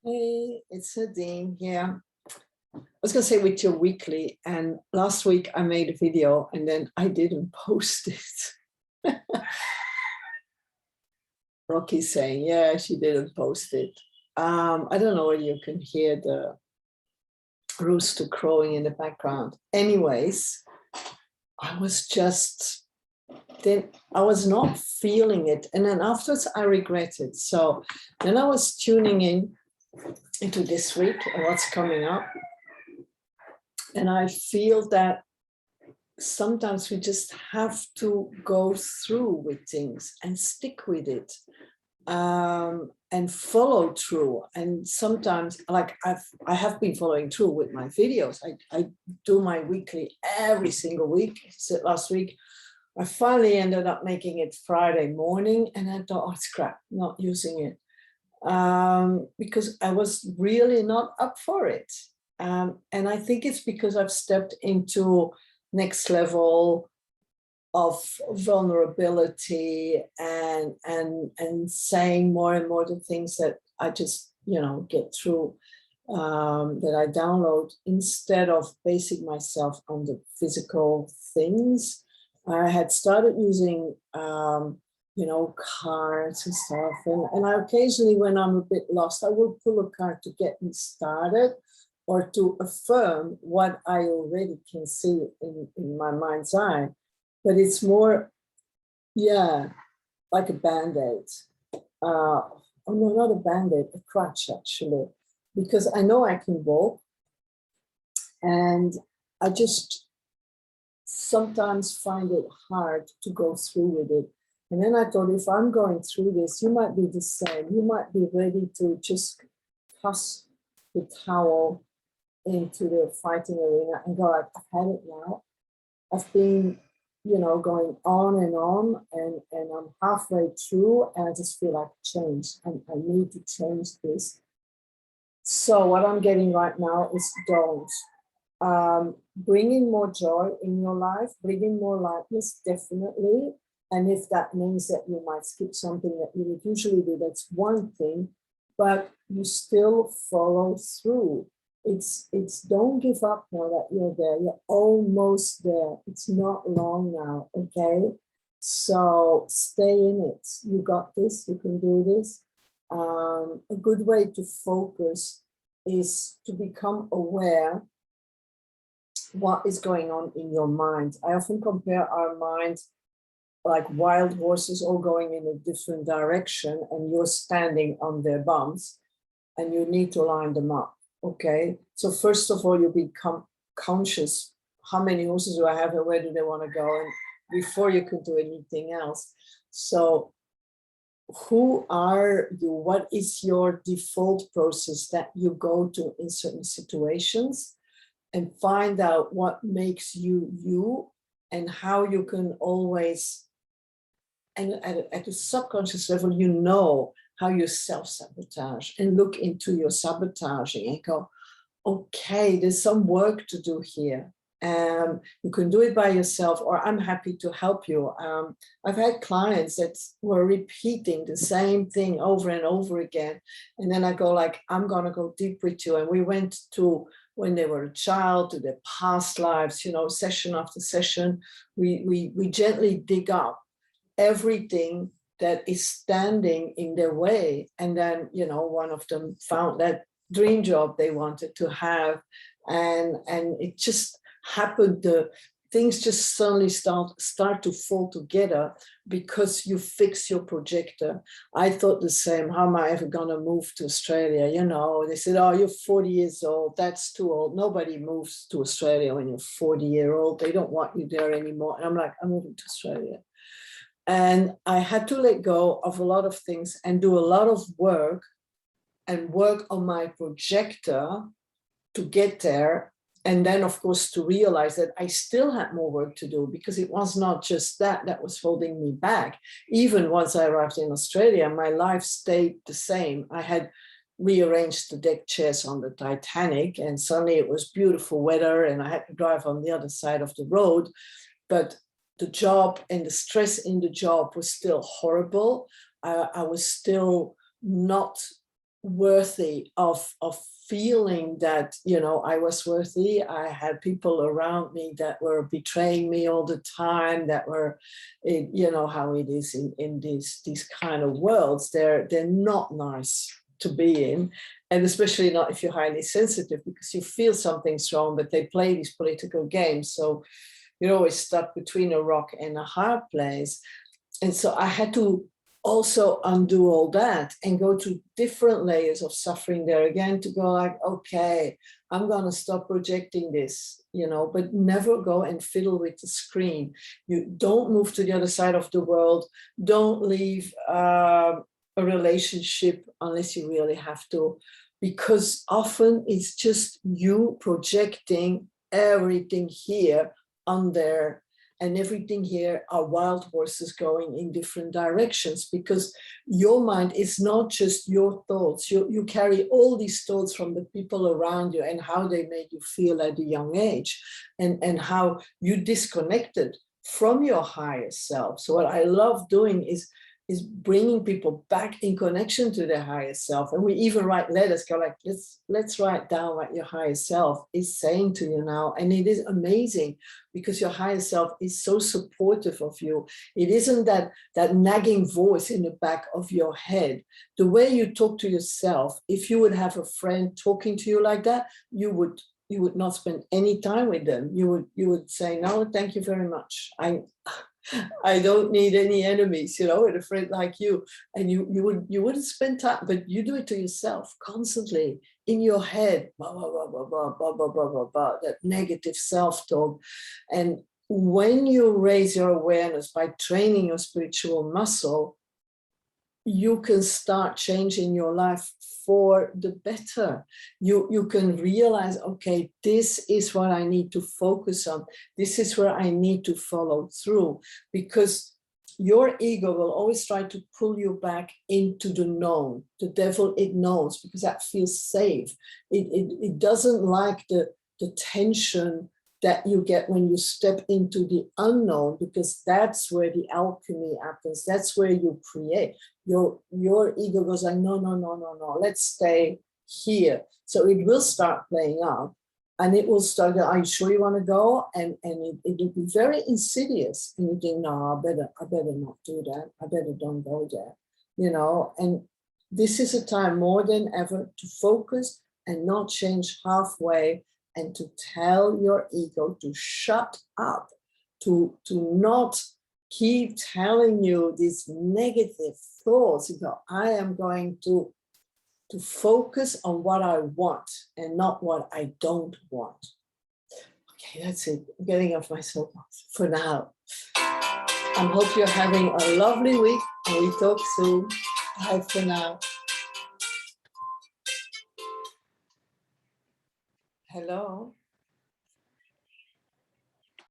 Hey, it's Nadine here. I was going to say with your weekly, and last week I made a video and then I didn't post it. Rocky's saying, yeah, she didn't post it. I don't know whether you can hear the rooster crowing in the background. Anyways, I was just, then I was not feeling it. And then afterwards I regretted. So then I was tuning in into this week and what's coming up. And I feel that sometimes we just have to go through with things and stick with it, and follow through. And sometimes, like I have been following through with my videos. I do my weekly every single week. So last week, I finally ended up making it Friday morning, and I thought, oh, it's crap, not using it, because I was really not up for it. And I think it's because I've stepped into next level of vulnerability and saying more and more the things that I just, get through, that I download, instead of basing myself on the physical things. I had started using, cards and stuff. And I occasionally, when I'm a bit lost, I will pull a card to get me started, or to affirm what I already can see in my mind's eye. But it's more, like a Band-Aid. Oh no, not a Band-Aid, a crutch actually, because I know I can walk, and I just sometimes find it hard to go through with it. And then I thought, if I'm going through this, you might be the same. You might be ready to just toss the towel into the fighting arena and go, I've had it now. I've been, going on, and I'm halfway through, and I just feel like change, and I need to change this. So what I'm getting right now is don't. Bring in more joy in your life, bring in more lightness, definitely. And if that means that you might skip something that you would usually do, that's one thing, but you still follow through. It's don't give up now that you're there. You're almost there. It's not long now, okay? So stay in it. You got this, you can do this. A good way to focus is to become aware what is going on in your mind. I often compare our mind like wild horses all going in a different direction, and you're standing on their bums, and you need to line them up. Okay, so first of all, you become conscious. How many horses do I have, and where do they want to go? And before you could do anything else. So who are you? What is your default process that you go to in certain situations? And find out what makes you you, and how you can always, and at a subconscious level, how you self-sabotage, and look into your sabotaging and go, okay, there's some work to do here. You can do it by yourself, or I'm happy to help you. I've had clients that were repeating the same thing over and over again. And then I go like, I'm gonna go deep with you. And we went to when they were a child, to their past lives, session after session. We gently dig up everything that is standing in their way. And then, one of them found that dream job they wanted to have. And it just happened, the things just suddenly start to fall together because you fix your projector. I thought the same. How am I ever going to move to Australia? They said, oh, you're 40 years old. That's too old. Nobody moves to Australia when you're 40-year-old. They don't want you there anymore. And I'm like, I'm moving to Australia. And I had to let go of a lot of things and do a lot of work, and work on my projector to get there. And then, of course, to realize that I still had more work to do, because it was not just that was holding me back. Even once I arrived in Australia, my life stayed the same. I had rearranged the deck chairs on the Titanic, and suddenly it was beautiful weather, and I had to drive on the other side of the road. But the job and the stress in the job was still horrible. I was still not worthy of feeling that, you know, I was worthy. I had people around me that were betraying me all the time, that were, you know, how it is in these kind of worlds. They're not nice to be in, and especially not if you're highly sensitive, because you feel something's wrong, but they play these political games. So you're always stuck between a rock and a hard place. And so I had to also undo all that and go to different layers of suffering there again, to go like, okay, I'm going to stop projecting this, you know, but never go and fiddle with the screen. You don't move to the other side of the world. Don't leave a relationship unless you really have to, because often it's just you projecting everything here on there. And everything here are wild horses going in different directions, because your mind is not just your thoughts. You carry all these thoughts from the people around you and how they made you feel at a young age, and how you disconnected from your higher self. So what I love doing is bringing people back in connection to their higher self. And we even write letters, go like, let's write down what your higher self is saying to you now. And it is amazing, because your higher self is so supportive of you. It isn't that nagging voice in the back of your head. The way you talk to yourself, if you would have a friend talking to you like that, you would not spend any time with them. You would say, no, thank you very much. I don't need any enemies, you know, with a friend like you. And you wouldn't spend time, but you do it to yourself constantly in your head, blah, blah, blah, blah, blah, blah, blah, blah, blah, blah, that negative self-talk. And when you raise your awareness by training your spiritual muscle, you can start changing your life for the better. You can realize, okay, this is what I need to focus on. This is where I need to follow through, because your ego will always try to pull you back into the known. The devil, it knows, because that feels safe. It doesn't like the tension that you get when you step into the unknown, because that's where the alchemy happens. That's where you create. Your ego goes like, no, let's stay here. So it will start playing out, and it will start, are you sure you want to go? And it will be very insidious. And you think, no, I better not do that. I better don't go there, you know. And this is a time more than ever to focus and not change halfway, and to tell your ego to shut up, to not keep telling you these negative thoughts. You go, I am going to focus on what I want and not what I don't want. Okay, that's it. I'm getting off my soapbox for now. I hope you're having a lovely week, and we talk soon. Bye for now. Hello.